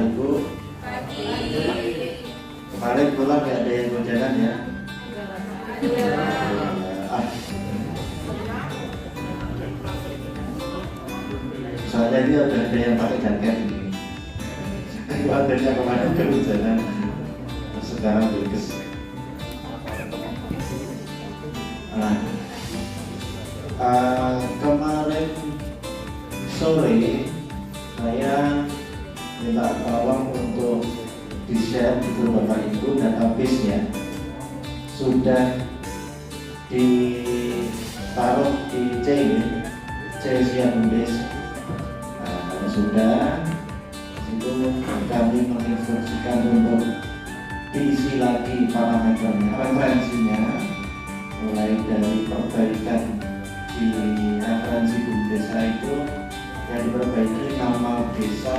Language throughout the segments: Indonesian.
Ibu. Pagi. Kemarin pulang nggak ada yang hujanan ya? Soalnya ini udah ada yang pakai jaket ini. Wadarnya kemarin kehujanan, sekarang berkes. Nah, kemarin sore saya minta tolong untuk di-share itu Bapak Ibu database-nya sudah ditaruh di C Sian Base. Nah, kalau sudah itu kami menginstruksikan untuk diisi lagi parameternya, referensinya, mulai dari perbaikan di referensi Bum Desa itu yang diperbaiki nama desa,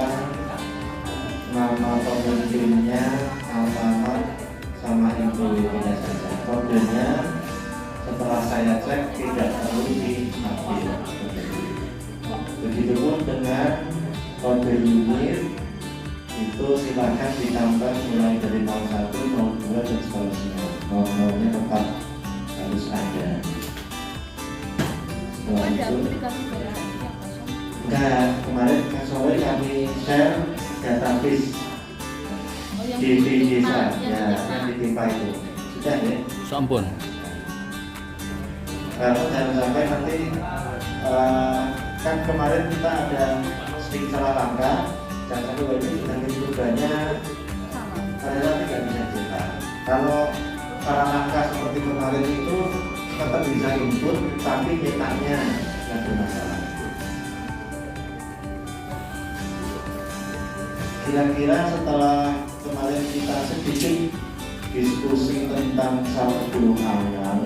nama pemimpinnya, alamat, sama itu saja. Kodenya setelah saya cek tidak perlu diambil. Begitupun dengan kode unit itu silakan ditambah mulai dari 01, 02 dan seterusnya. Nomornya tetap harus ada. Setelah itu enggak, kemarin sore kami share database di desa ya, yang ditimpa itu sudah ya. Sampun. Kalau jangan sampai nanti kan kemarin kita ada sering salah langkah, jangan sampai ini nanti perubahannya ternyata tidak bisa cetak. Kalau salah langkah seperti kemarin itu tetap bisa input, tapi cetaknya yang bermasalah. Kira-kira setelah kemarin kita sedikit diskusi tentang 10 awal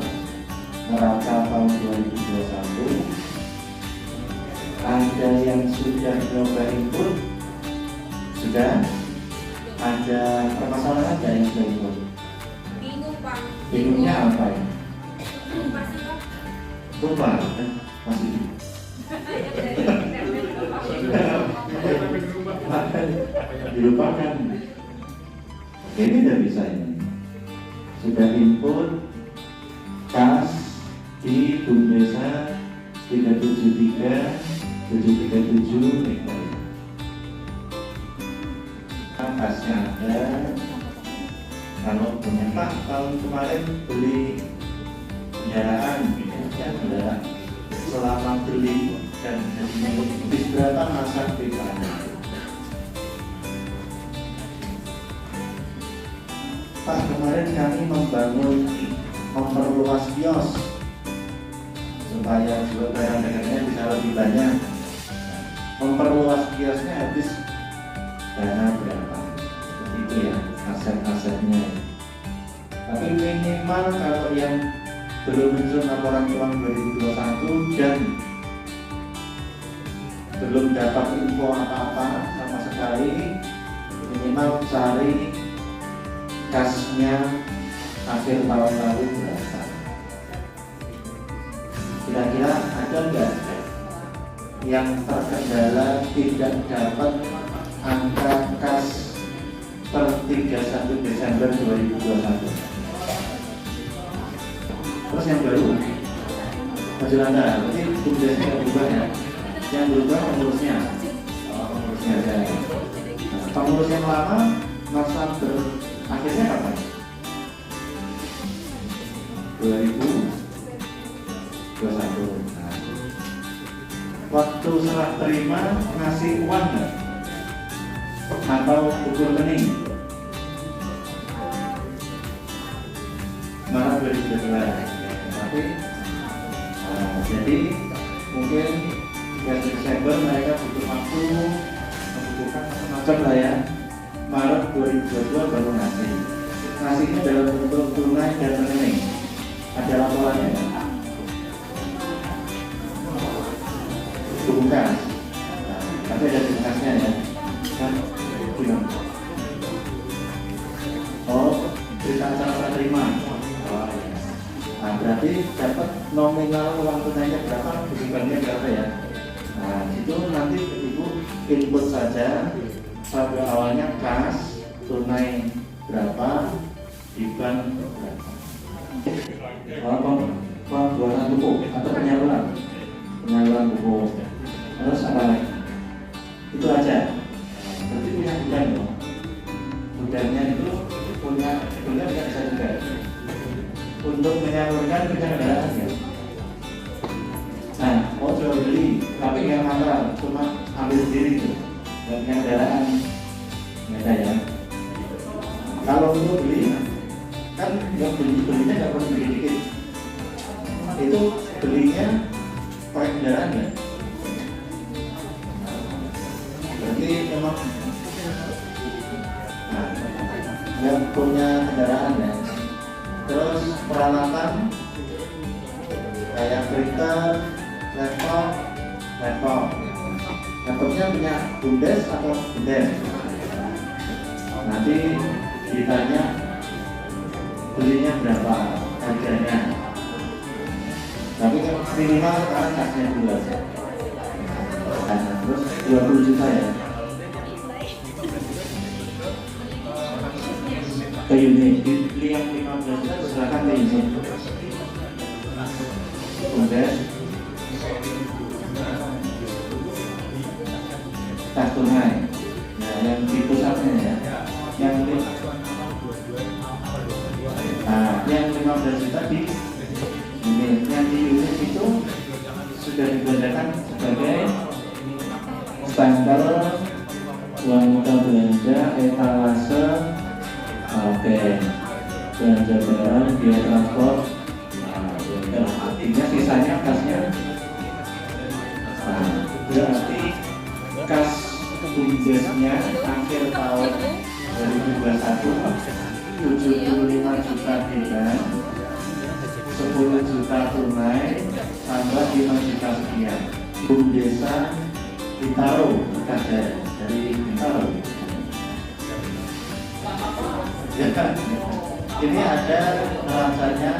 neraca tahun 2021, ada yang sudah nyoba input? Sudah? Ada permasalahan ada yang sudah input? Bingung Pak. Bingungnya apa ya? Masih Pak. Lupa? Masih dilupakan. Oke, ini udah bisa ini. Sudah input kas di Bum Desa 373 hektar. Kasnya ada. Kalau punya Pak tahun kemarin beli kendaraan, ya kendaraan. Selama beli dan habis berapa masa belinya? Pak, kemarin kami memperluas kios supaya juga barang dagangnya bisa lebih banyak. Memperluas kiosnya habis dana berapa? Itu ya aset-asetnya. Tapi minimal kalau yang belum muncul laporan keuangan 2021 dan belum dapat info apa-apa sama sekali, minimal cari kasnya akhir tahun lalu berapa. Kira-kira ada nggak yang terkendala tidak dapat angka kas per 31 Desember 2021? Terus yang baru maju Anda, berarti Bum Desa yang berubah ya. Yang berubah pengurusnya. Pengurusnya aja. Pengurus yang lama masa akhirnya kapan? 2021. Waktu serah terima ngasih uang nggak? Atau ukur rekening? Maret 2012. Tapi jadi mungkin 3 Desember mereka butuh waktu, membutuhkan semacam lah ya. Maret 2022 baru ngasih. Ngasihnya dalam bentuk tunai dan rekening. Ada laporannya kan? Bukan. Nah, tapi ada bekasnya ya. Kan? Gimana? Oh, berita acara terima. Oh, ya. Nah, berarti dapat nominal uang tunainya berapa, bulannya berapa ya? Nah, itu nanti Ibu input saja saldo awalnya kas, tunai berapa, IBAN berapa. Kalau pembuatan buku atau penyaluran buku, terus apa lagi? Itu aja. Berarti punya gudang dong. Gudangnya itu punya gudang nggak bisa juga. Untuk menyalurkan punya kendaraan ya. Nah, mau jual beli, tapi nggak ngantar, cuma ambil sendiri itu. Nggak punya kendaraan, nggak ada ya. Kalau untuk beli, kan yang belinya nggak perlu dikit-dikit. Itu belinya pakai kendaraan ya. Berarti memang nggak punya kendaraan ya. Terus peralatan kayak printer, laptopnya punya Bundes atau Bundes. Nanti ditanya belinya berapa harganya. Tapi kan minimal sekarang kasnya 2. Nah, terus 20 juta ya. Ke unit, beli yang 15 juta silakan ke unit. Bundes, tas tunai. Nah, yang di pusatnya ya. Yang 15 juta di unit. Yang di unit itu sudah dibedakan sebagai stempel, uang muka belanja, etalase, oke, belanja barang, biaya transport. Artinya sisanya kasnya. Nah, berarti kas Bundesnya akhir tahun 2021 75 juta IBAN, 10 juta tunai, tambah 5 juta sekian. Bundesa ditaruh ada dari ditaruh. Ya kan? Ini ada rasanya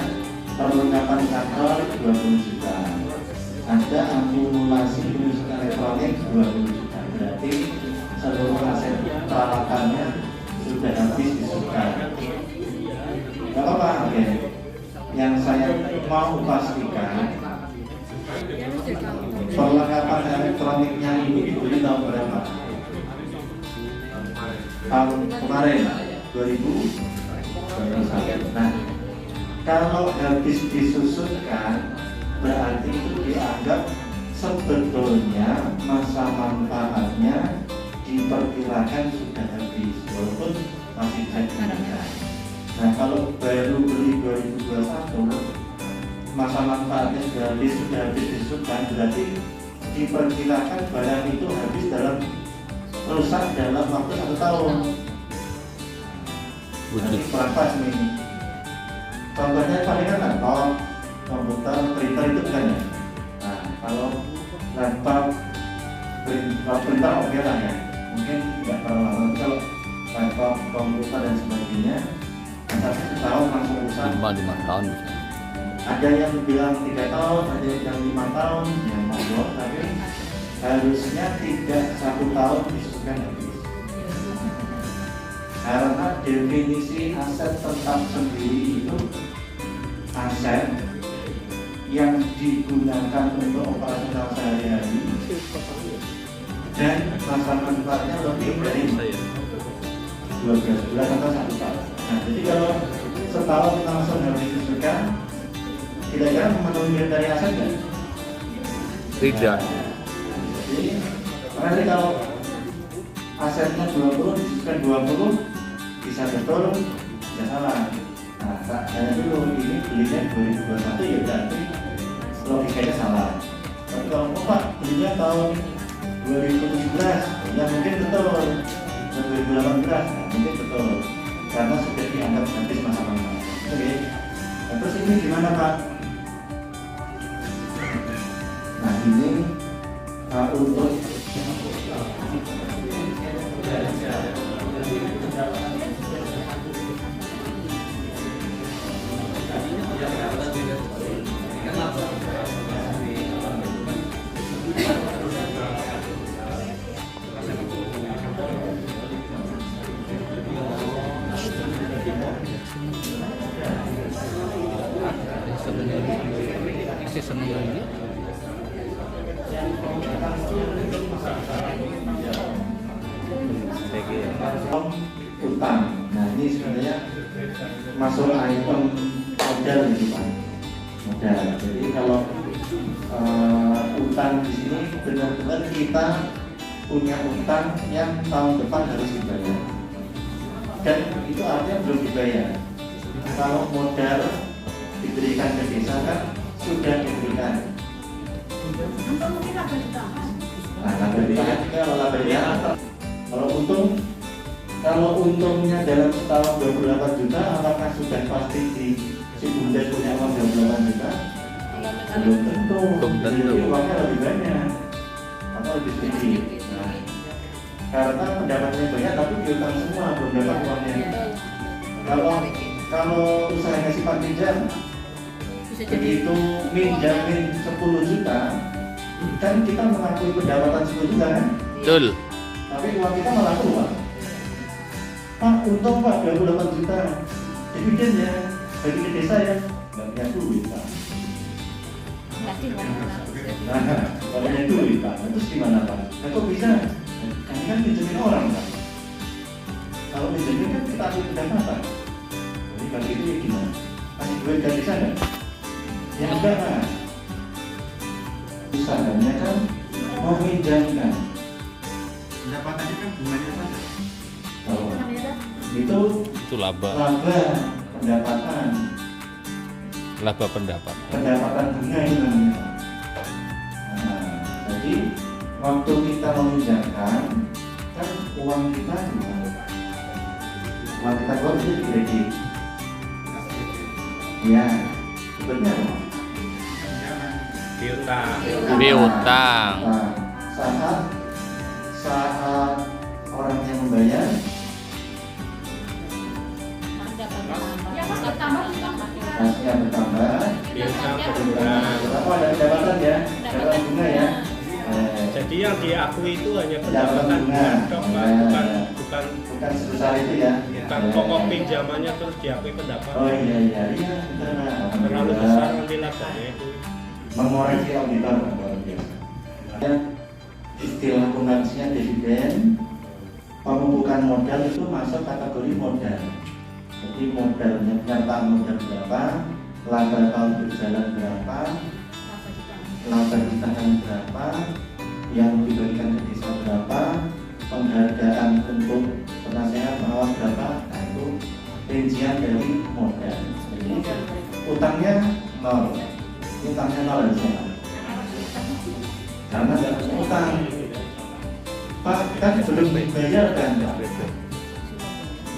perlengkapan kantor 20 juta. Ada akumulasi penunjuk elektronik 20 juta. Berarti seluruh aset peralatannya sudah habis disebutkan. Gak apa-apa, oke. Yang saya mau pastikan perlengkapan elektroniknya ini dibeli tahun berapa? Tahun kemarin 2021. Nah, kalau habis disusutkan berarti itu dianggap sebetulnya masa manfaatnya diperkirakan sudah habis, walaupun masih bisa digunakan. Nah, kalau baru beli 2021 masa manfaatnya sudah habis disusutkan, berarti diperkirakan barang itu habis rusak dalam waktu 1 tahun. Jadi berapa ini? Contohnya palingan laptop, komputer, printer itu kan ya. Nah, kalau laptop, printer oke lah ya. Mungkin nggak terlalu lama. Kalau laptop, komputer dan sebagainya, tapi 1 tahun langsung rusak. 5 tahun. Ada yang bilang 3 tahun, ada yang bilang 5 tahun, yang mau, tapi harusnya tidak 1 tahun disusutkan habis. Karena definisi aset tetap sendiri itu aset yang digunakan untuk operasional sehari-hari dan masa manfaatnya lebih dari 12 bulan atau 1 tahun. Nah, jadi kalau setahun langsung harus disusutkan, kira-kira memenuhi dari aset nggak? Tidak. Jadi, makanya kalau asetnya 20 disusutkan 20 bisa betul, bisa salah. Nah, karena dulu ini belinya 2021 ya berarti logikanya salah. Tapi kalau Pak belinya tahun 2017, ya mungkin betul. 2018, mungkin betul. Karena sudah dianggap habis masa manfaat. Oke. Nah, terus ini gimana Pak? Nah ini untuk seneng lagi. Utang. Nah ini sebenarnya masuk item modal ini Pak. Modal. Jadi kalau utang di sini benar-benar kita punya utang yang tahun depan harus dibayar. Dan itu artinya belum dibayar. Kalau modal diberikan ke desa kan sudah diberikan. Nah, laba ditahan juga laba ditahan. Kalau untungnya dalam setahun 28 juta, apakah sudah pasti si bunda punya uang 28 juta? Belum tentu. Jadi uangnya lebih banyak atau lebih sedikit. Nah, karena pendapatnya banyak tapi diutang semua belum dapat uangnya. Kalau usahanya sifat pinjam, begitu minjamin 10 juta, kan kita mengakui pendapatan 10 juta kan? Betul. Tapi uang kita malah keluar. Pak, untung Pak 28 juta. Dividen ya, bagi ke desa ya, nggak punya duit Pak. Nah, nggak punya duit Pak, terus gimana Pak? Nah, kok bisa? Kami kan pinjemin orang Pak. Kalau pinjemin kan kita ambil pendapatan. Jadi bagi itu ya gimana? Kasih duit ke desa nggak? Ya enggak Pak. Usahanya kan mau minjamkan. Pendapatannya kan bunganya saja. Oh, itu laba pendapatan bunga itu namanya. Nah, jadi waktu kita meminjamkan kan uang kita keluar itu kredit. Ya, benar. Piutang. Nah, saat orang yang membayar pasnya bertambah, berapa ada pendapatan ya, pendapatan bunga ya. Jadi yang diakui itu hanya Pendapatan pendapatan bunga, dok, Pak. bukan sebesar itu ya. pokok pinjamannya terus diakui pendapatan. Oh iya, Terlalu besar nanti labanya itu. Mengoreksi auditor luar biasa. Istilah komersinya dividen, pemumpukan modal itu masuk kategori modal. Jadi modalnya penyertaan modal berapa, laba tahun berjalan berapa, laba ditahan berapa, yang diberikan ke desa berapa, penghargaan untuk penasehat pengawas berapa. Nah itu rincian dari modal. Jadi utangnya nol, harusnya. Karena nggak punya utang. Pak, kan belum dibayar kan?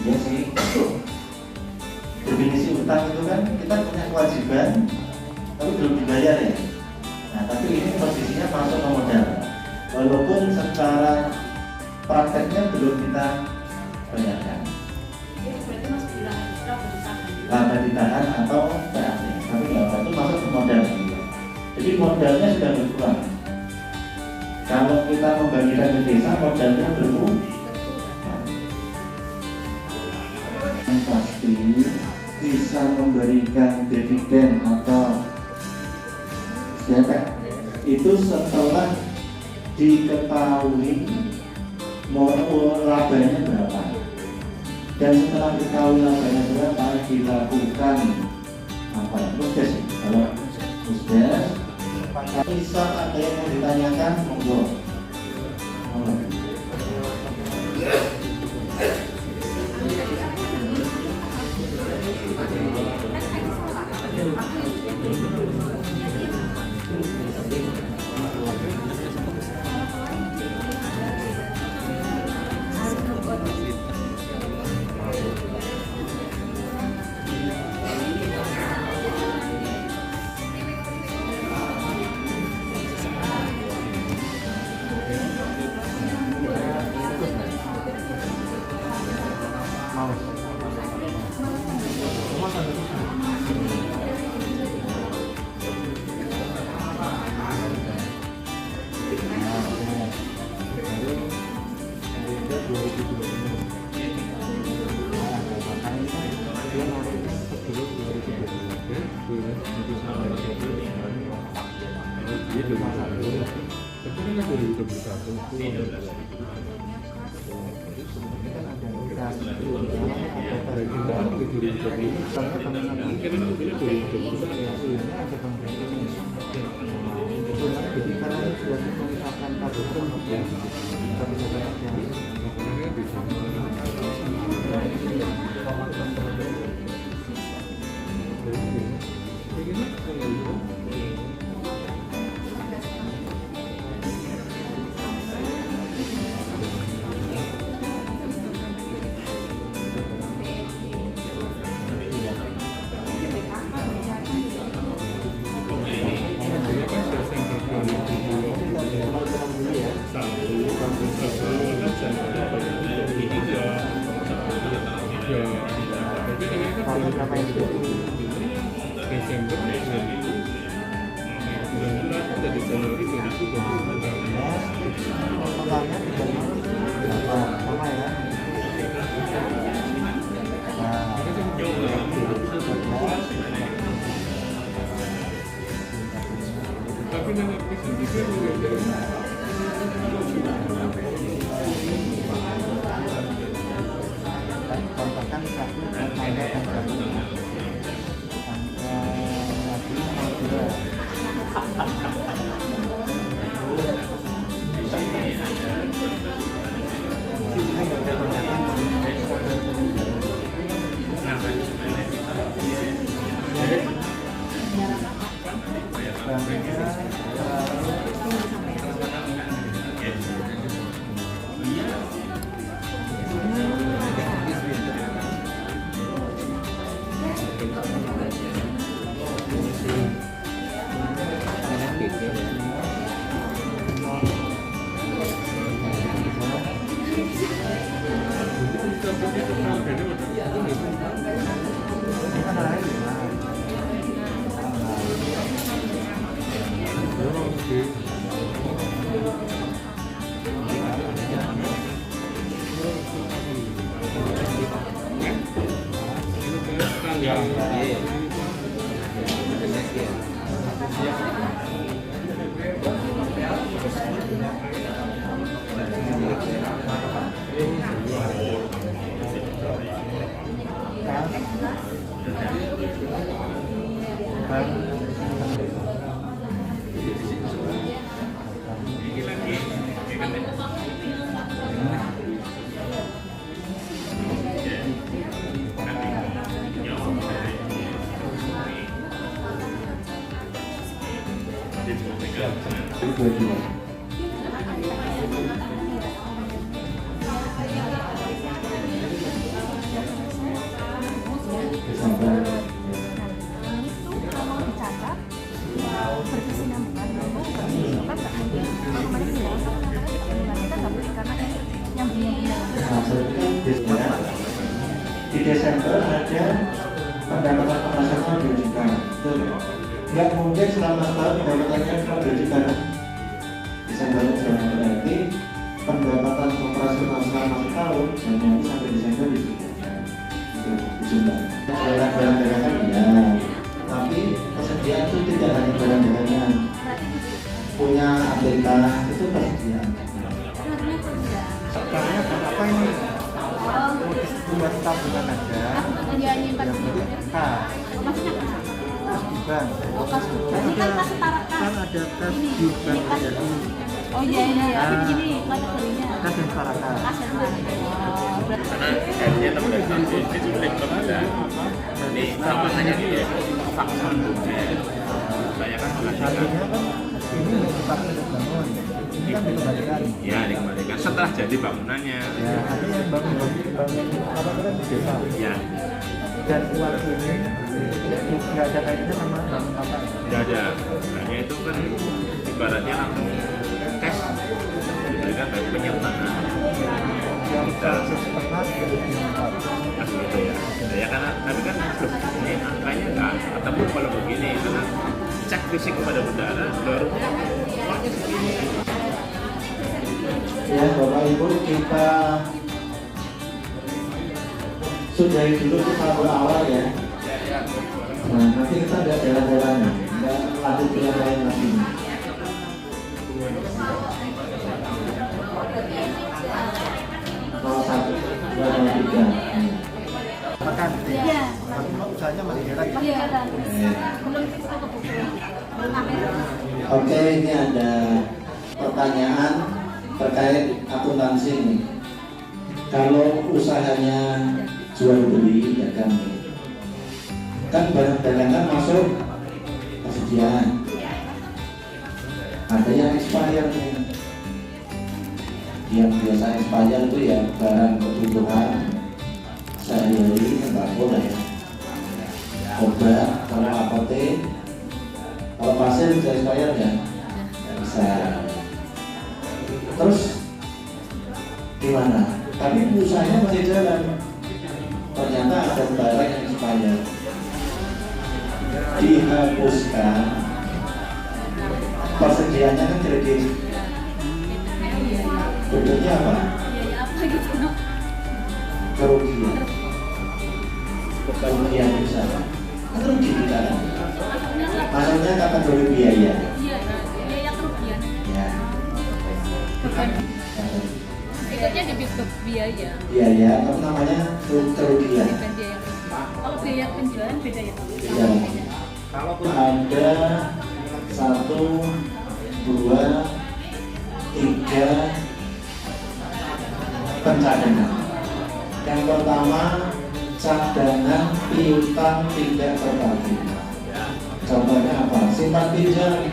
Iya sih. Definisi utang itu kan kita punya kewajiban, tapi belum dibayar ya. Nah, tapi ini posisinya masuk ke modal. Walaupun secara prakteknya belum kita bayarkan. Laba ditahan atau PAT, tapi laba itu masuk ke modal. Jadi modalnya sudah berkurang. Kalau kita membagikan ke desa, modalnya berkurang. Yang pasti bisa memberikan dividen atau zakat itu setelah diketahui labanya berapa. Dan setelah diketahui labanya berapa, dilakukan apa? Proses. Kalau proses bisa ada yang mau ditanyakan, monggo. Jadi karena sudah mengucapkan kata ya, kita bisa di Desember ada pendapatan pemasaran 2 juta. Nggak mungkin selama setahun pendapatannya 2 juta. Desember berarti pendapatan operasional selama setahun hanya sampai Desember itu jumlah. Barang-barang dagangan ya, tapi persediaan itu tidak hanya barang dagangan. Punya APK itu persediaan. Sekarang apa ini? Buat tabungan aja. Yang penting Kas. maksudnya Bank. ini kan kas setara kas. Kan ada kas di bank ya. Oh iya iya, tapi begini kategorinya. Kas dan saraka. Kas dan saraka. Karena kayaknya teman di diculik ada. Ini sampahnya dia faktor banyak kan Artinya kan ini dipakai untuk bangun. Ini kan dikembalikan. ya dikembalikan setelah jadi bangunannya. Ya, artinya yang bangun apa kan di desa. Ya, Dan uang ini nggak ada kaitannya sama bangun apa. tidak ada. Hanya itu kan ibaratnya langsung cash diberikan bagi penyertaan. Yang 100% itu dimanfaat. Nah, gitu ya. Ya karena tapi kan ini angkanya nggak ketemu kalau begini karena cek fisik kepada bendara baru uangnya segini. Ya Bapak Ibu, kita sudahi dulu tahap awal ya. Nah nanti kita ada jalan-jalannya, kita lanjut ke yang lain lagi. 01 203. Makan. Iya. Usahanya masih jalan. Iya. Eh. Belum kita kebukuan. Belum kamera. Oke, ini ada pertanyaan terkait akuntansi ini. Kalau usahanya jual beli dagang, kan barang dagangan masuk persediaan. Ada yang expired nih. Yang biasa expired itu ya barang kebutuhan sehari-hari, sembako lah ya. Obat, kalau apotek, kalau pasir bisa expired ya? Nggak bisa. Terus gimana? Tapi usahanya masih jalan. Ternyata ada barang yang expired, dihapuskan, persediaannya kan kredit. Bentuknya apa? Iya, apa gitu. Kerugian. Kerugian usaha. Kan rugi kita kan? Maksudnya kategori biaya. Iya, biaya kerugian. Ya. Ikutnya di biaya. Biaya, apa namanya? Kerugian. Bukan biaya kerugian. Kalau biaya penjualan beda ya. Ya. Kalau Ada 1, 2, 3 pencadangan. Yang pertama, cadangan piutang tidak terbagi. Contohnya apa? Simpan pinjam.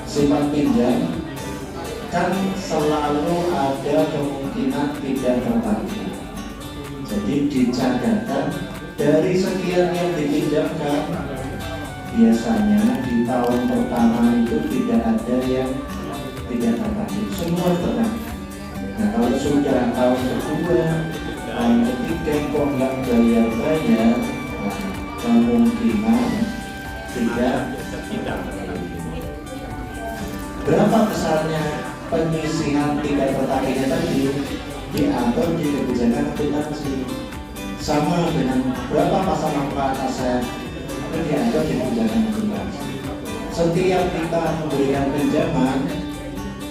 Simpan pinjam kan selalu ada kemungkinan tidak terbagi. Jadi dicadangkan dari sekian yang dipinjamkan, biasanya di tahun pertama itu tidak ada yang tidak terbagi, semua terbagi. Nah kalau sudah tahun kedua, tahun ketiga kok nggak bayar, nah, kemungkinan tidak. Berapa besarnya penyisihan tidak tertagihnya tadi diatur di kebijakan akuntansi, sama dengan berapa masa manfaat aset itu diatur di kebijakan akuntansi. Setiap kita memberikan pinjaman,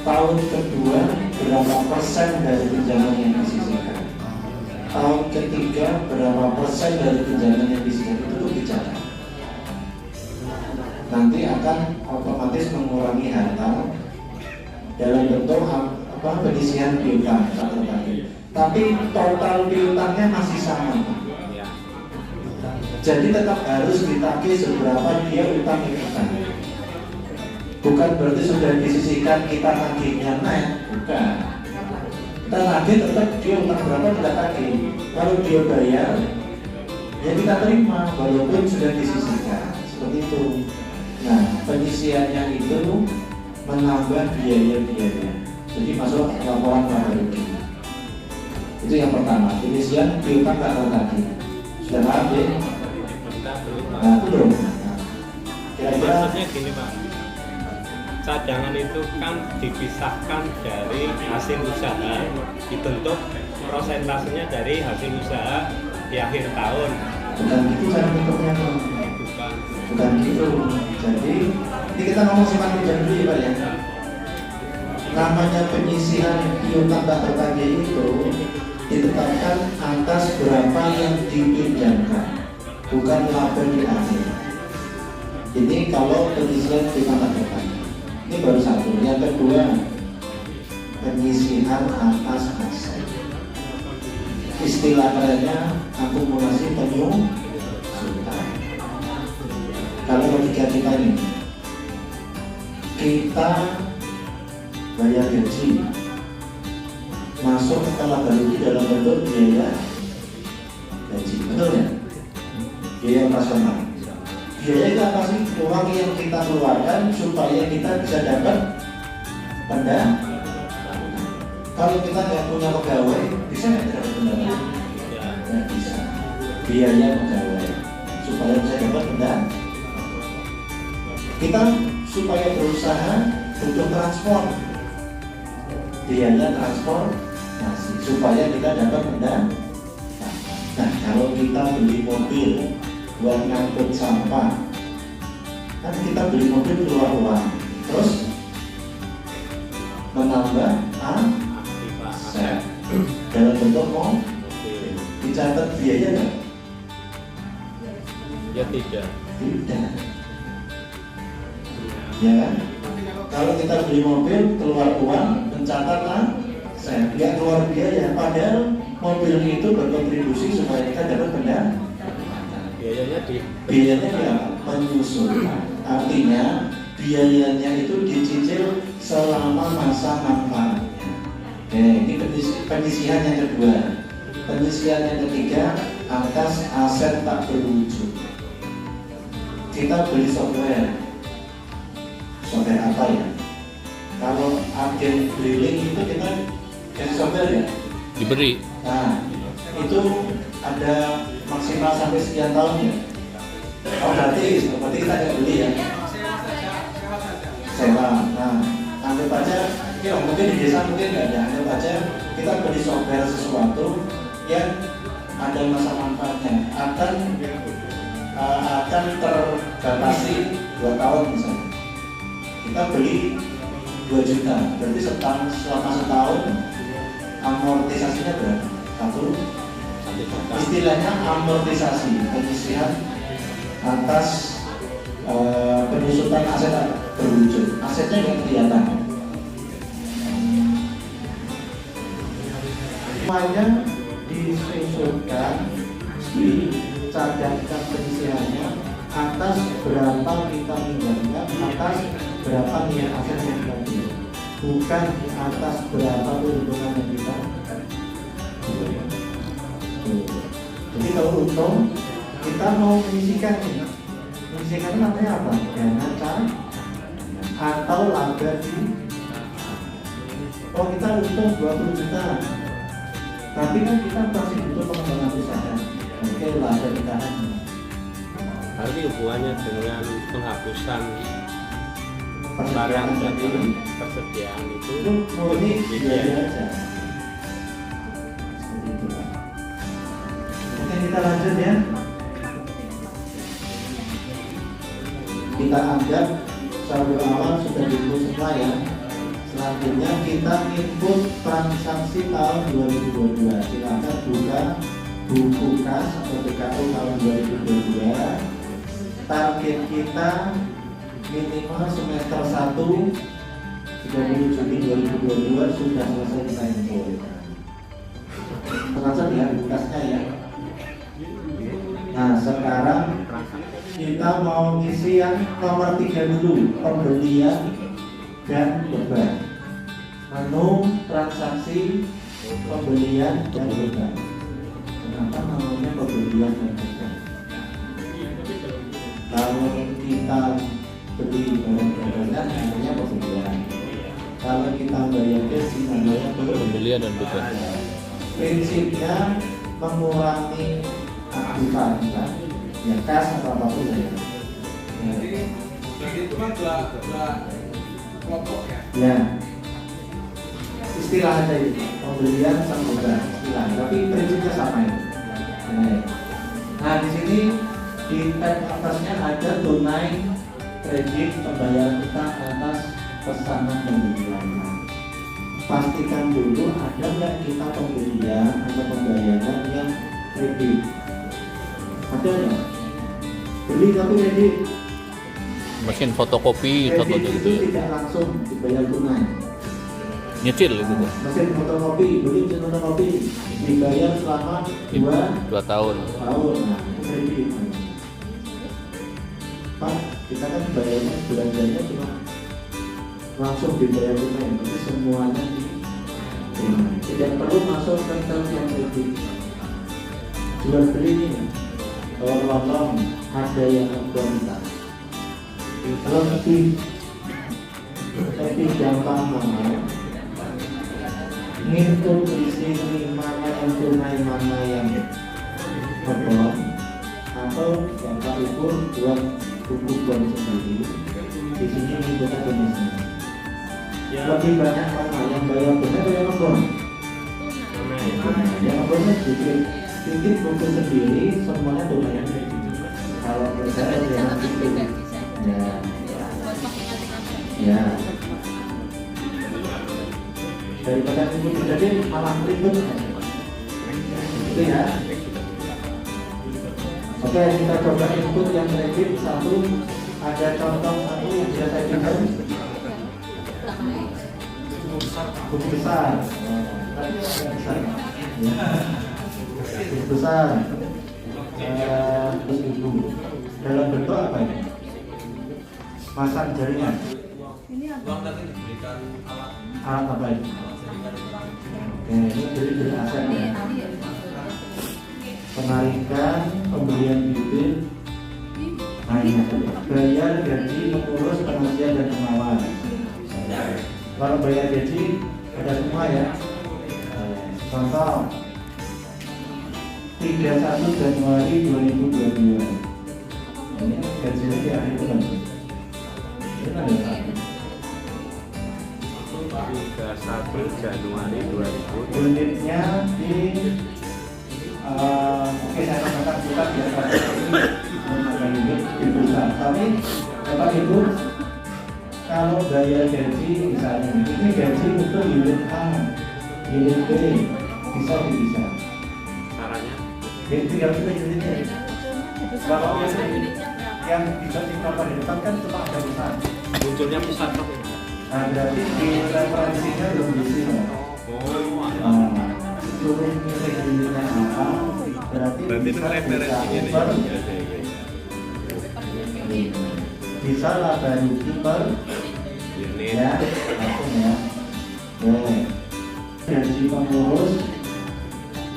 tahun kedua berapa persen dari pinjaman yang disisihkan, tahun ketiga berapa persen dari pinjaman yang disisihkan, itu bicara nanti akan otomatis mengurangi harta dalam bentuk penyisihan piutang tadi. Tapi total piutangnya masih sama. Jadi tetap harus ditagih seberapa dia utang kita. Bukan berarti sudah disisihkan kita tagihnya naik, bukan. Kita tagih tetap dia utang berapa kita tagih. Kalau dia bayar, ya kita terima walaupun sudah disisihkan. Seperti itu. Nah, penyisihannya itu menambah biaya-biaya. Jadi masuk laporan laba rugi. Itu yang pertama. Penyisihan piutang tak tertagih. Sudah paham ya? Nah, itu belum. Kira-kira maksudnya gini Pak, cadangan itu kan dipisahkan dari hasil usaha, dibentuk prosentasenya dari hasil usaha di akhir tahun. bukan gitu cara bentuknya. Bukan gitu. Jadi ini kita ngomong simpan pinjam dulu ya Pak ya. Namanya penyisihan piutang tak tertagih itu ditetapkan atas berapa yang dipinjamkan, bukan laba di akhir. Ini kalau penyisihan piutang tak tertagih. Ini baru satu. Yang kedua, penyisihan atas aset. Istilah kerennya akumulasi penyusutan. Kalau logika kita ini, kita bayar gaji, masuk ke laba rugi dalam bentuk biaya gaji, betul ya? Biaya operasional. Biaya itu apa sih? Uang yang kita keluarkan supaya kita bisa dapat pendapatan. Kalau kita nggak punya pegawai, bisa nggak dapat pendapatan? Nggak bisa. Biaya pegawai supaya bisa dapat pendapatan. Kita supaya berusaha butuh transport, biaya transportasi supaya kita dapat pendapatan. Nah, kalau kita beli mobil buat ngangkut sampah, kan kita beli mobil keluar uang, terus menambah aktiva aset dalam bentuk mobil. Dicatat biaya nggak? ya tidak. Tidak. Ya kan? Kalau kita beli mobil keluar uang, mencatat aset, nggak keluar biaya. Padahal mobil itu berkontribusi supaya kita dapat benda. Biayanya di Biayanya dia menyusul. Artinya biayanya itu dicicil selama masa manfaatnya. Oke, ini penyisihan yang kedua. Penyisihan yang ketiga atas aset tak berwujud. Kita beli software apa ya? Kalau agen drilling itu kita kasih software ya? Diberi. Nah, itu ada maksimal sampai sekian tahun ya? Oh berarti kita nggak beli ya? Sewa. Nah, anggap aja, ya mungkin di desa mungkin nggak ada. Anggap aja kita beli software sesuatu yang ada masa manfaatnya akan terbatasi 2 tahun misalnya. Kita beli 2 juta, berarti selama setahun amortisasinya berapa? 1. Istilahnya amortisasi, penyisihan atas penyusutan aset berwujud. Asetnya nggak kelihatan. Semuanya disusulkan, dicadangkan penyisihannya atas berapa kita meninggalkan, atas berapa nilai aset yang kita beli, bukan atas berapa keuntungan yang kita. Jadi kalau untung kita mau menyisihkan ini, menyisihkan namanya apa? Dana cadangan atau laba di. Oh kita untung 20 juta, tapi kan kita masih butuh pengembangan usaha. Oke, laba ditahan. Berarti hubungannya dengan penghapusan barang Persediaan dan tadi persediaan itu itu murni biaya aja. Seperti itu. Oke, kita lanjut ya. Kita anggap saldo awal sudah diinput semua ya. Selanjutnya kita input transaksi tahun 2022. Silakan buka buku kas atau BKU tahun 2022. Target kita minimal semester 1 30 Juni 2022 sudah selesai kita input. Terasa ya kasnya ya. Nah sekarang kita mau isi yang nomor 3 dulu, pembelian dan beban. Menu transaksi pembelian dan beban. Kenapa namanya pembelian dan beban? Kalau kita beli barang-barangan namanya pembelian. Kalau kita bayar cash namanya Pembelian dan beban. Prinsipnya mengurangi aktifan kan? Ya kas atau apapun ya. Itu kan dua kelompok ya. Ya. Istilah aja itu, pembelian sama beban istilah, tapi prinsipnya sama ya. Nah di sini di tab atasnya ada tunai, kredit, pembayaran utang atas pesanan pembelian. Pastikan dulu ada nggak kita pembelian atau pembayaran yang kredit. Ada nggak? Beli tapi kredit. Mesin fotokopi atau Kredit gitu. itu tidak langsung dibayar tunai. Nyicil gitu. Mesin fotokopi, beli mesin fotokopi dibayar selama 2 tahun. tahun. Nah, itu kredit. Pak, kita kan bayarnya belanjanya cuma langsung dibayar tunai, tapi semuanya tidak perlu masuk ke yang kredit. Jual beli ini, tolong ada yang akuntan. Lebih gampang mana? Ngitung di sini mana yang tunai, mana yang beban, atau bapak ibu buat buku buat sendiri. Di sini ngitungnya jenisnya. Lebih banyak mana yang bayar benar atau yang beban? Yang beban sedikit buku sendiri, semuanya tunai. Kalau saya yang itu, ya. daripada input jadi malah ribet itu ya. Oke, kita coba input yang kredit satu. Ada contoh satu yang biasa kita buku besar. Buku besar terus ibu dalam bentuk apa ini? Pasang jaringan. Uang tadi diberikan alat Alat apa ini? Oke, ini beli aset ya. Penarikan, pembelian bibit, bayar gaji pengurus, penasihat dan pengawas. Kalau bayar gaji ada semua ya. Contoh 31 Januari 2022. Ini gajinya di akhir bulan. Ini kan ada 31 Januari 2000. unitnya di oke saya tambahkan kita biar menggunakan unit di pusat. Tapi Bapak Ibu kalau bayar gaji misalnya ini gaji untuk unit A, unit B bisa dipisah. Caranya Jadi tinggal pilih unitnya. Kalau yang bisa ditambah di depan kan cuma ada pusat. munculnya pusat apa? Nah berarti di referensinya belum diisi. Oh, Suruh milih unitnya apa, berarti itu referensinya nih. bisa laba rugi per unit. ya, langsung ya. Oke. Gaji pengurus,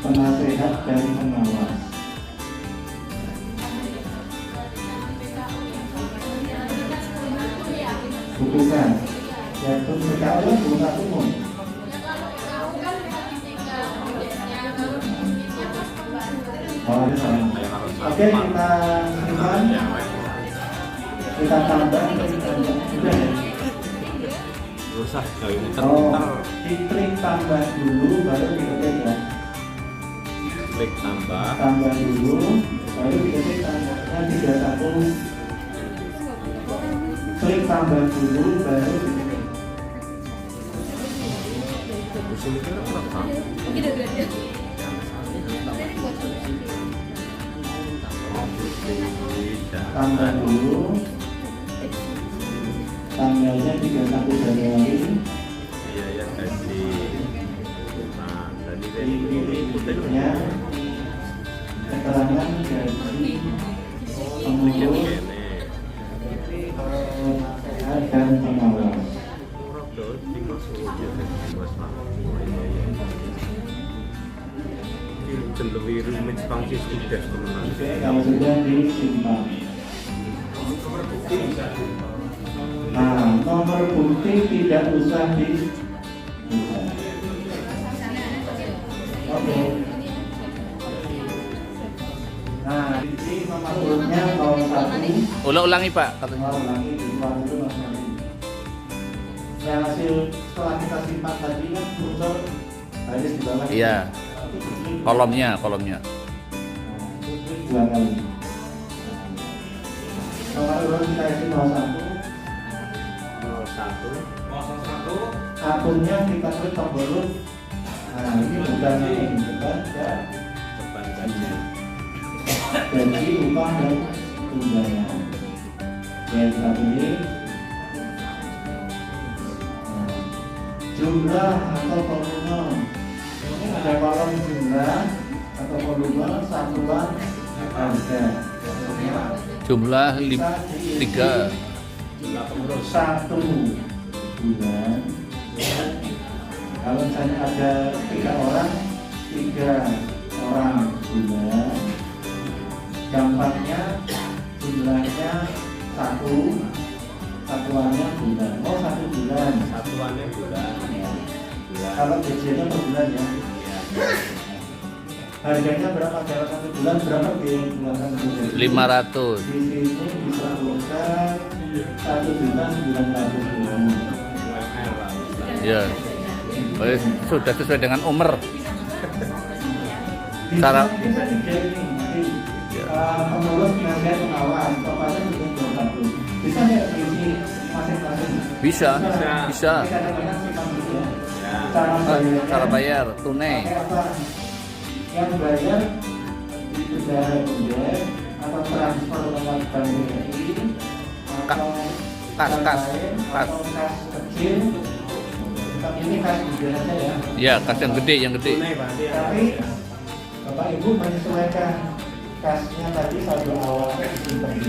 penasehat dan pengawas. Bukan, ya pun sekarang bukan umum. Oh, ini sama. Oke, kita simpan. Kita tambah. Sudah ya? Usah kalau ini Oh, terputar. diklik tambah dulu, baru diketik ya. Klik tambah. Tambah dulu, baru diketik tambahnya 31. Klik tambah dulu, baru diketik. Musim itu apa? Oke, udah. Tambah dulu. Tanggalnya 31 Januari. Iya ya gaji. Nah, tadi Dipilihnya keterangan gaji pengurus, penasehat dan pengawas. Lebih rumit fungsi sudah teman-teman. Oke, kalau sudah disimpan. Nah, nomor bukti tidak usah di. Oke. Nah, ini nomor urutnya 01. Ulangi Pak katanya. Mau lagi di luar itu nomor. Yang hasil setelah kita simpan tadi kan muncul baris di bawah. Iya. Kolomnya. Dua kali. Nomor urut kita isi 01. 01. Akunnya kita klik tombol urut. Nah, ini bukan ini, bukan ya. Beban gaji. Gaji, upah dan tunjangan. Yang kita pilih jumlah atau volume. Ini ada kolom jumlah atau volume, satuan harga. Jumlah Bisa 3. Jumlah pengurus. 1 bulan. Kalau misalnya ada 3 orang bulan. Dampaknya jumlahnya 1, satuannya bulan. Oh, 1 bulan. Satuannya bulan. Bulan. Kalau gajiannya per bulan ya. Harganya berapa dalam 1 bulan, berapa biaya yang dikeluarkan untuk gaji? 500. Di sini disebutkan 1.900.000. Ya. Oh, sudah sesuai dengan umur. Cara- bisa tiga ini. Ya. Pengurus, penasihat, pengawas, topasnya mungkin 21. Bisa nggak diisi masing-masing? Bisa. Bisa ada banyak simpan dulu ya. Ya. Cara bayar tunai. Pakai apa? Yang bayar di bendahara Gojek atau transfer lewat bank BRI atau Kas. atau kas kecil. Tapi ini kas gede aja ya. Ya, kas yang gede, yang gede. Tunai berarti ya. Tapi Bapak Ibu menyesuaikan kasnya tadi saldo awal disimpan.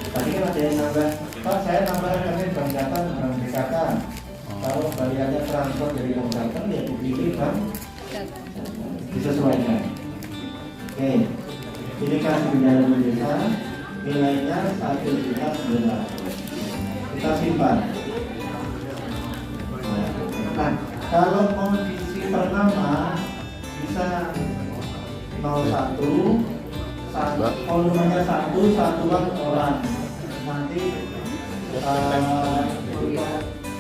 Tadi kan ada yang nambah, Pak saya nambahkan karena bank Jateng, bank BKK. Kalau bayarnya transfer dari bank Jateng ya dipilih bank disesuaikan. Oke, ini kas Bendahara Desa nilainya 1.900.000. Kita simpan. Nah, kalau kondisi pertama bisa 01 volumenya 1 satuan orang. Nanti untuk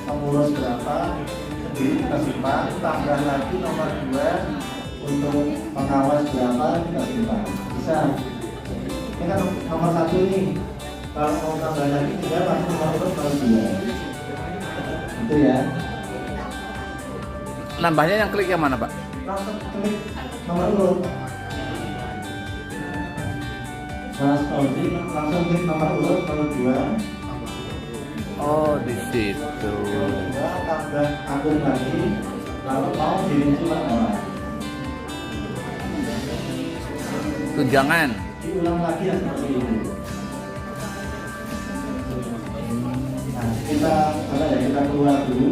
pengurus berapa sendiri kita simpan, tambah lagi nomor 2 untuk pengawas berapa kita simpan. Bisa. Ini kan nomor 1 ini. Kalau mau tambah lagi tinggal langsung nomor 2. Itu ya. Nambahnya yang klik yang mana, Pak? Langsung klik nomor urut. Mas Audi langsung klik nomor urut nomor 2. Oh, di situ. Tambah akun lagi. Kalau mau dirinci orang. Tunjangan. Diulang lagi ya seperti ini. Nah, kita keluar dulu.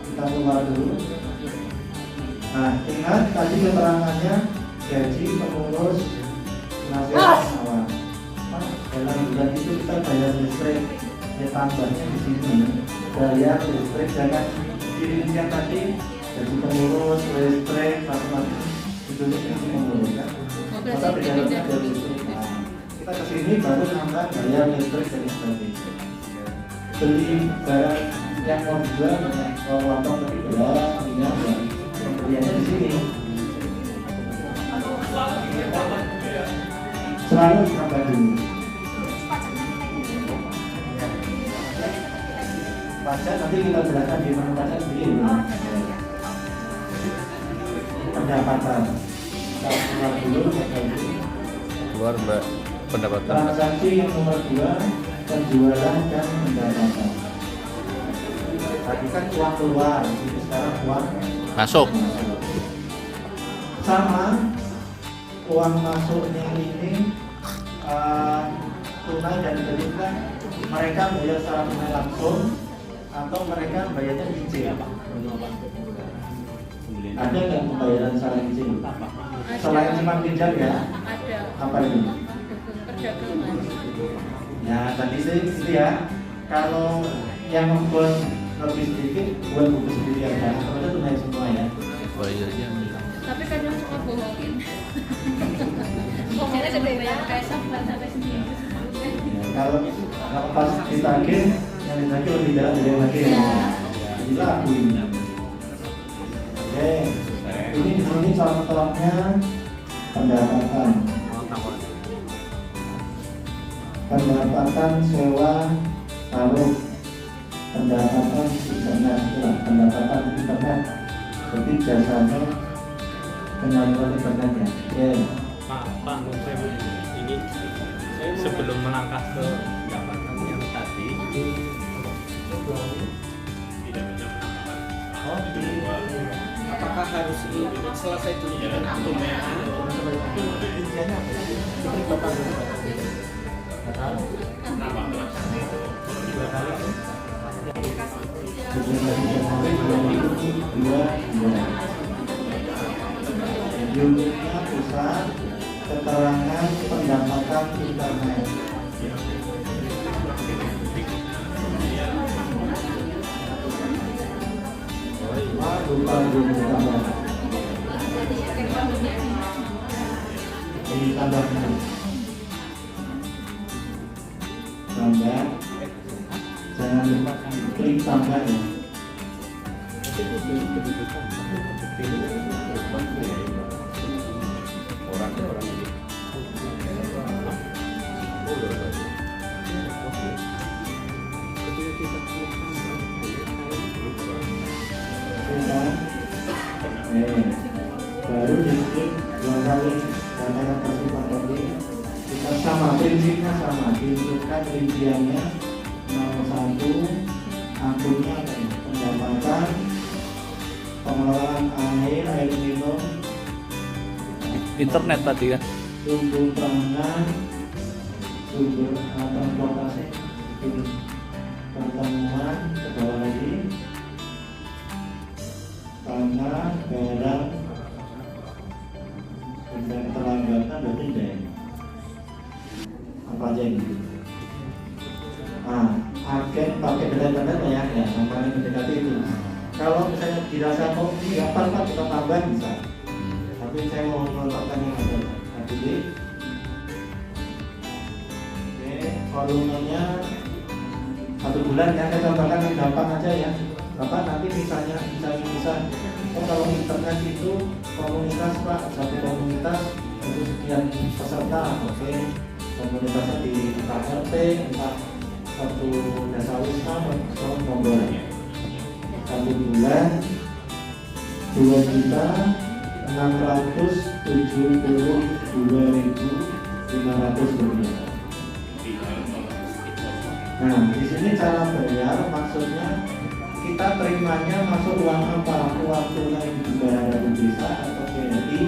Kita keluar dulu. Nah, ingat tadi keterangannya gaji pengurus nasihat awal. Dalam bulan itu kita bayar listrik, ya tambahnya di sini. Bayar listrik jangan dirincikan tadi gaji pengurus, listrik, macam-macam. Itu pengurus kan. Maka bedanya dari listrik. Nah, kita kesini baru nambah bayar listrik dan sebagainya. Beli barang yang mau dijual banyak potong tapi beras, minyak, pembeliannya di sini. Selalu ditambah dulu. Pajak nanti kita jelaskan di mana pajak sendiri. Pendapatan. Kita keluar dulu. Keluar, Mbak, pendapatan. Transaksi yang nomor 2, penjualan dan pendapatan. Tadi kan uang keluar, ini sekarang uang Masuk. sama. Uang masuknya ini tunai dan kredit kan mereka bayar secara tunai langsung atau mereka bayarnya cicil. Ada nggak pembayaran secara cicil? Selain simpan pinjam ya? Ada. Apa ini? Perdagangan. Ya tadi sih itu ya. Kalau yang membuat lebih sedikit buat buku sendiri aja. Kalau tunai semua ya. Bayarnya. Tapi kadang suka bohongin. Bohongnya sudah bayar besok sampai seminggu. Kalau pas ditagih, yang ditagih lebih dalam dari yang lagi ya. Jadi laku ini. Oke, ini di sini contohnya pendapatan. Pendapatan sewa taruh, pendapatan internet, pendapatan internet. Jadi jasanya penyaluran internetnya. Oke. Pak Nusem, ini sebelum melangkah ke pendapatan yang tadi Apakah harus selesai dulu dengan tunai? Intinya apa? Seperti Bapak dulu. Unitnya pusat keterangan pendapatan internet. Lupa belum ditambah. Ini tambahnya. Tambah. Jangan lupa klik tambah ya. kita. Baru diklik 2 kali data yang tersimpan tadi. Kita sama, prinsipnya sama, diinputkan rinciannya 01, akunnya pendapatan, pengelolaan air minum, Internet tadi kan. sumber pangan, sumber transportasi, pertemuan, ke bawah lagi, tanah, barang, dan keterlambatan berarti deh. Apa aja ini? Agen pakai data-data ya, yang paling mendekati itu. Kalau misalnya dirasa kok tidak apa kita tambah bisa. Tapi saya mau menontonkan yang ada tadi. Oke, volumenya 1 bulan ya. Saya contohkan yang gampang aja ya. Bapak nanti misalnya kalau internet itu komunitas Pak, satu komunitas untuk sekian peserta, oke. Komunitasnya di entah RT, entah satu desa wisata, atau ngobrol. 1 bulan 2.672.500 rupiah. Nah, di sini cara bayar maksudnya kita terimanya masuk uang apa? Uang tunai di Bendahara Desa atau BNI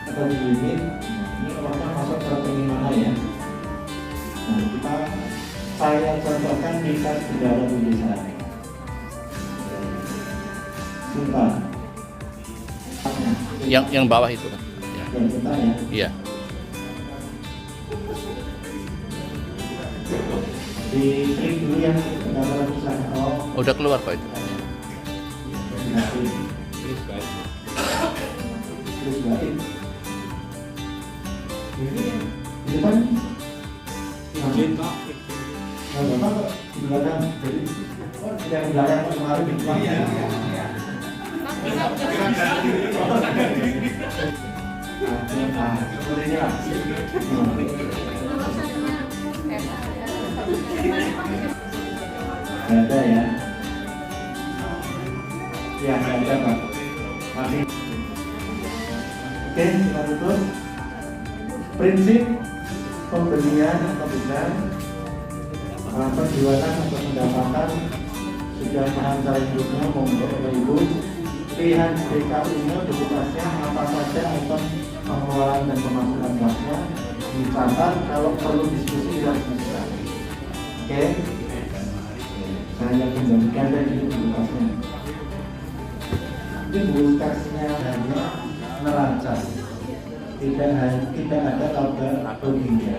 atau di unit. Ini uangnya masuk ke rekening mana ya? Nah, saya contohkan di kas Bendahara Desa. Simpan. Yang bawah itu kan. Yang simpan ya. Iya. Di klik dulu yang Bendahara Desa. Oh, Udah keluar Pak itu. Please guys. Terus balik. Ini di depan. Izin Pak. Nah, Bapak kok di belakang. Jadi, tidak di belakang kemarin di depan. Iya. Seperti ini lah. Ada ya. Ya, ada Pak. Masih. Oke, kita tutup. Prinsip pembelian atau bukan penjualan atau pendapatan sudah paham cara hidupnya monggo Ibu. Pilihan BKU-nya dokumentasinya apa saja atau pengelolaan dan pemasukan kasnya dicatat, kalau perlu diskusi harus bisa. Oke. Saya kembalikan dari dokumentasinya. Ini buku-bukunya hanya neraca, tidak ada kabar ruginya.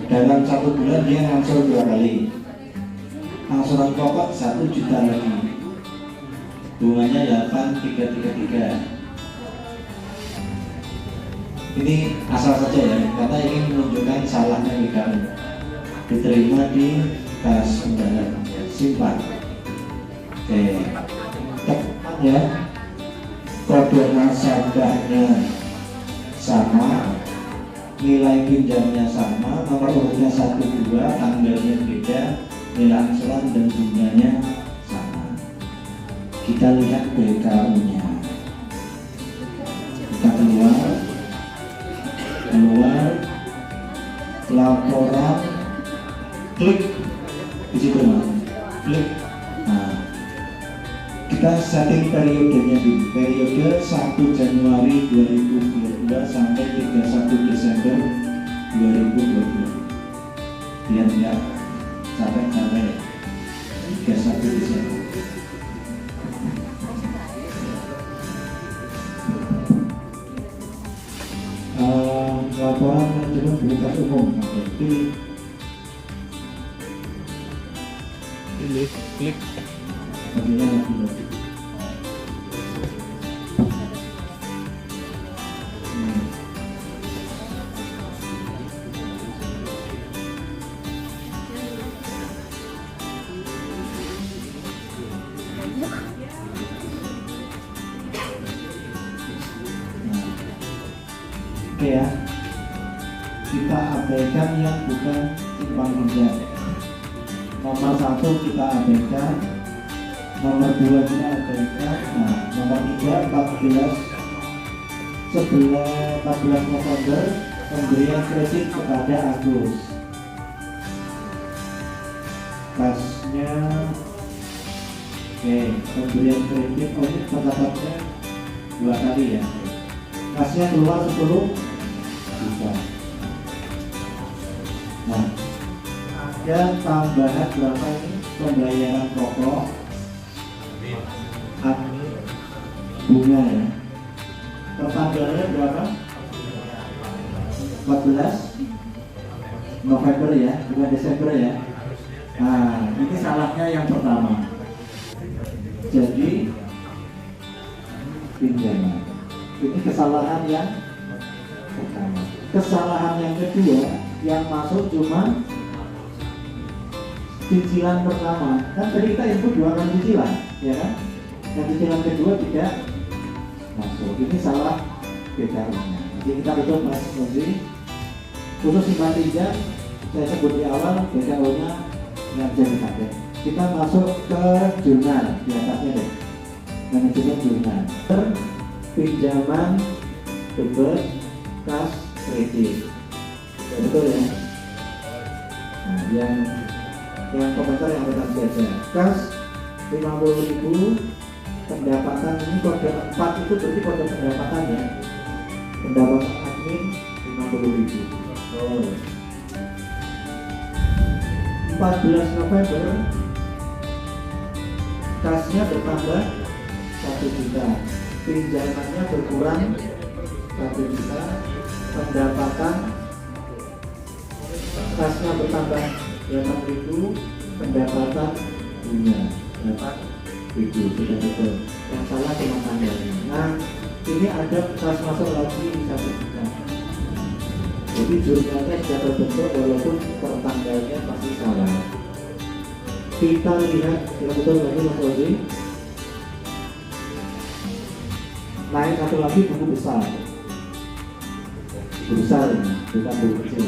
Dalam 1 bulan dia langsung 2 kali. Angsuran pokok 1 juta lagi. Bunganya 8,333. Ini asal saja ya, karena ingin menunjukkan salahnya BKU. Diterima di kas undangan, simpan. Oke. Tepat ya, kode nasabahnya sama, nilai pinjamnya sama, nomor urutnya 1, 2, tanggalnya beda, nilai angsuran dan bunganya sama. Kita lihat BKU-nya. Kita keluar laporan, klik di situ Mas, klik. Nah, kita setting periodenya di periode 1 Januari 2022 sampai 31 Desember 2022. Lihat ya, sampai 31 Desember. Laporan manajemen berita umum. Pilih, klik. Bagiannya lagi. Oke ya, kita abaikan yang bukan simpan pinjam. Nomor 1 kita abaikan, Nomor 2-nya ATM. Nah, nomor 3 14 November pemberian kredit kepada Agus. Kasnya oke, pemberian kredit ini terdatatnya 2 kali ya. Kasnya keluar 10 juta. Nah, ada tambahan berapa ini? Pembayaran pokok bunga ya. Tertanggalnya berapa? 14 November ya, bukan Desember ya. Nah, ini salahnya yang pertama. Jadi pinjaman. Ini kesalahan yang pertama. Kesalahan yang kedua, yang masuk cuma cicilan pertama. Kan tadi kita input 2 kali cicilan, ya kan? Yang cicilan kedua tidak masuk. Ini salah BKU-nya. Jadi kita tutup Mas Muzi. Khusus simpan pinjam, saya sebut di awal BKU-nya nggak jadi pakai. Kita masuk ke jurnal di atasnya deh. Manajemen jurnal. Pinjaman debit kas kredit. Betul ya? Nah, yang komentar yang akan saja. Kas 50.000, pendapatan ini kode 4 itu berarti kode pendapatan ya. Pendapatan admin 50.000. Oh. 14 November kasnya bertambah 1 juta, pinjamannya berkurang 1 juta, pendapatan kasnya bertambah 8.000, pendapatan punya 8.000. Sudah betul. Yang salah cuma tanggalnya. Nah, ini ada kas masuk lagi 1 juta. Jadi jurnalnya sudah terbentuk walaupun per tanggalnya masih salah. Kita lihat yang betul lagi Mas Ozi. Naik satu lagi buku besar. Besar ini, bukan buku kecil.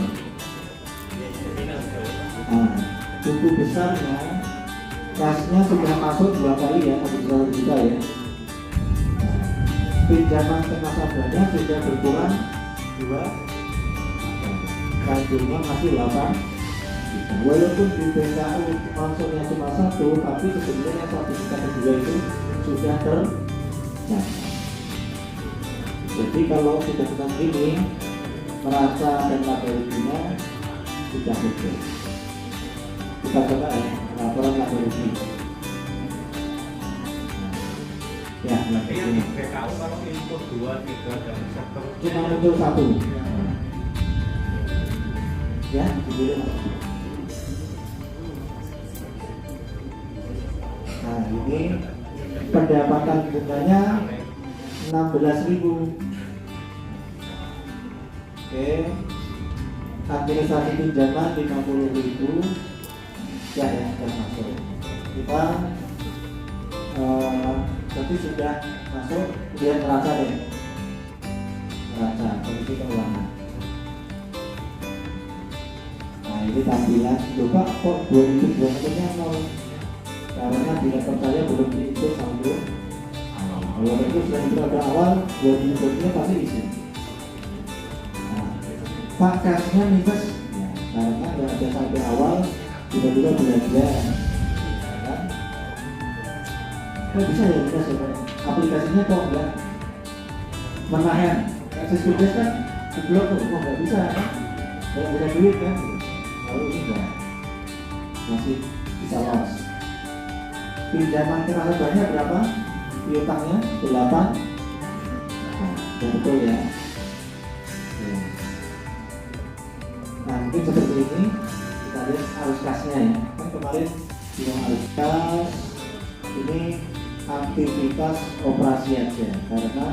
Nah, buku besarnya kasnya sudah masuk 2 kali ya, 1 juta ya. Pinjaman ke nasabahnya sudah berkurang 2, saldonya masih 8 juta. Walaupun di BKU masuknya cuma 1, tapi sebenarnya 1 juta kedua itu sudah tercapai. Jadi kalau sudah seperti ini, merasa dan ruginya sudah betul. Kita coba ya, laporan laba rugi. Ya, ini BKU kalau input 2, 3 dan sektor cuma muncul 1. Ya, dipilih. Nah, ini pendapatan bunganya 16.000. Oke, administrasi pinjaman 50.000. Ya, sudah masuk. Kita berarti sudah masuk. Lihat neraca deh, neraca kondisi keuangan. Nah, ini tampilan. Coba kok 2020-nya 0? Karena di laptop saya belum diinput saldo. Kalau itu sudah berada awal 2020-nya pasti isi. Pak kasnya minus ya, karena nggak ada saldo awal, tiba-tiba belanja kan? Kok bisa ya minus ya? Aplikasinya kok nggak menahan akses tugas kan diblok tuh, kok nggak bisa kan? Nggak punya duit kan? Kalau ini nggak, masih bisa loss. Pinjaman ke nasabahnya berapa? Piutangnya 8. Nah, betul ya. Nah, mungkin seperti ini. Kita lihat arus kasnya ya. Kan kemarin bilang arus kas ini aktivitas operasi aja, karena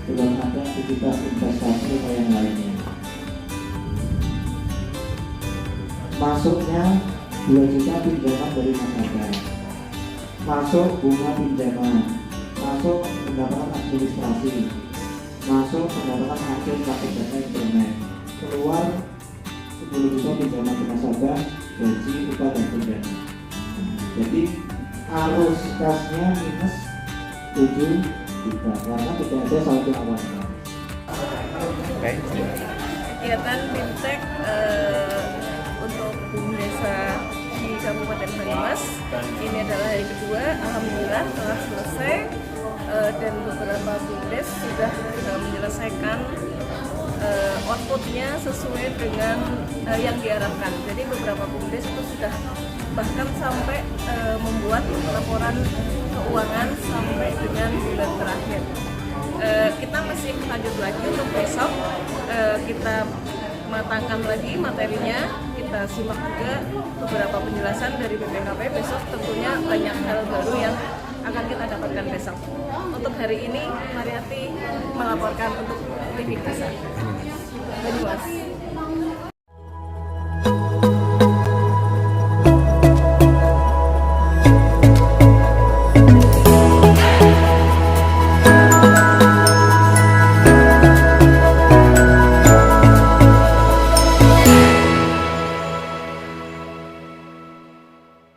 belum ada aktivitas investasi atau yang lainnya. Masuknya 2 juta pinjaman dari nasabah, masuk bunga pinjaman, masuk pendapatan administrasi, masuk pendapatan hasil praktik data internet, keluar 10 juta pinjaman ke nasabah, gaji, upah dan tunjangan. Jadi arus kasnya minus 7 juta karena tidak ada saldo awal. Oke. Kegiatan BIMTEK untuk Desa di Kabupaten Banyumas ini adalah hari kedua, alhamdulillah telah selesai dan beberapa BUMDes sudah menyelesaikan outputnya sesuai dengan yang diharapkan. Jadi beberapa BUMDes itu sudah bahkan sampai membuat laporan keuangan sampai dengan bulan terakhir. Kita masih lanjut lagi untuk besok, kita matangkan lagi materinya, kita simak juga beberapa penjelasan dari BPKP. Besok tentunya banyak hal baru yang akan kita dapatkan besok. Untuk hari ini Mariati melaporkan untuk TV Desa Banyumas.